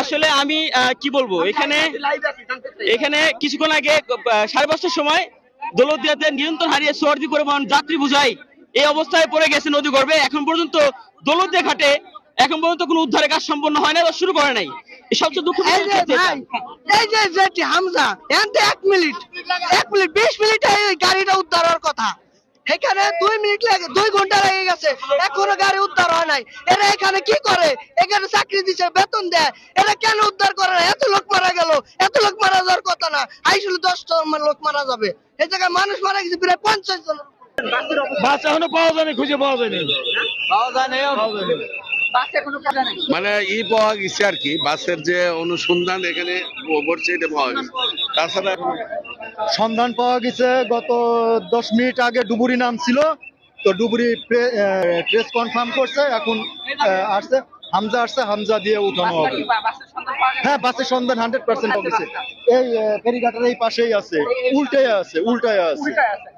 আসলে আমি কি বলবো, এখানে এখানে কিছুক্ষণ আগে 5:30টার সময় দৌলতদিয়াতে নিয়ন্ত্রণ হারিয়ে সোয়ার্দি পরিবহন যাত্রী বোঝাই এই অবস্থায় পড়ে গেছে নদী গর্ভে। এখন পর্যন্ত দৌলতদিয়া ঘাটে এখন পর্যন্ত কোনো উদ্ধারের কাজ সম্পন্ন হয় না বা শুরু করে নাই। এই সবচেয়ে দুঃখ হামজা এতে 1 মিনিট 20 মিনিট গাড়িটা উদ্ধার হওয়ার কথা, এখানে 2 মিনিট লাগে, 2 ঘন্টা লেগে গেছে, এখনো গাড়ি উদ্ধার হয় নাই। এরা এখানে কি করে? এখানে চাকরি দিচ্ছে, বেতন দেয়, এরা কেন উদ্ধার করে না? এত লোক মারা গেল, এত লোক মারা যাওয়ার কথা না, আইসলে 10টা লোক মারা যাবে। এই জায়গায় মানুষ মারা গেছে প্রায় 50 জন। বাস এখনো পাওয়া যায়নি, খুঁজে পাওয়া যায়নি। মানে পাওয়া গেছে আর কি, বাসের যে অনুসন্ধান এখানে বলছে এটা পাওয়া গেছে। তাছাড়া সন্ধান পাওয়া গেছে গত 10 মিনিট আগে ডুবুরি নাম ছিল, তো ডুবুরি প্রেস কনফার্ম করছে, এখন আসছে হামজা, আসছে হামজা দিয়ে উঠানো হবে। হ্যাঁ, বাসের সন্ধান 100% পাওয়া গেছে। এই ফেরিঘাটের এই পাশেই আছে, উল্টায় আছে।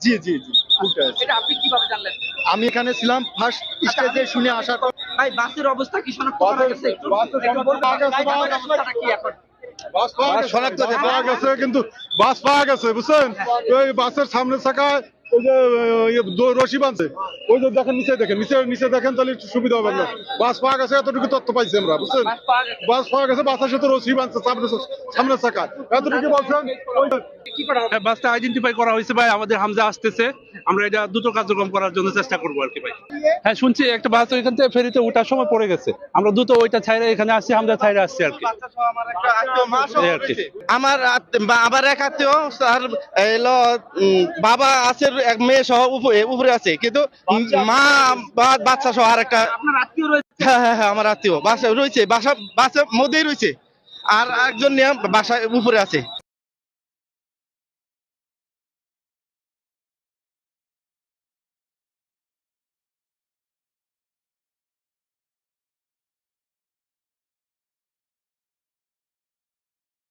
জি জি জি, উল্টায় আছে। আমি এখানে ছিলাম ফার্স্ট স্টেজে শুনে আসার পর। ভাই বাসের অবস্থা কি শনাক্ত করা গেছে? বাস পাওয়া গেছে, কিন্তু বাস পাওয়া গেছে বুঝছেন, ওই বাসের সামনের চাকায় ওই যে রশি বাঁধছে, ওই যে দেখেন নিচে দেখেন, তাহলে একটু সুবিধা হবে না। বাস পাওয়া গেছে, এতটুকু তথ্য পাইছি আমরা বুঝছেন। বাস পাওয়া গেছে, বাসের সাথে রশি বাঁধছে সামনের চাকায়, এতটুকু বলছেন। বাসটা আইডেন্টিফাই করা হয়েছে ভাই, আমাদের হামজা আসতেছে, আমরা এটা দ্রুত কার্যক্রম করার জন্য চেষ্টা করবো আর কি ভাই। হ্যাঁ শুনছি একটা বাস ওইখান থেকে ফেরিতে ওঠার সময় পড়ে গেছে, আমরা দ্রুত ওইটা ছাইরে এখানে আসছি, হামজা ছাইরে আসছি আর কি। আমার এক আত্মীয় স্যার এলো, বাবা আছে, এক মেয়ে সহ উপরে আছে, কিন্তু মা বাচ্চা সহ আর একটা। হ্যাঁ, আমার আত্মীয় বাসা রয়েছে, বাসার মধ্যেই রয়েছে, আর একজন নিয়ে বাসায় উপরে আছে।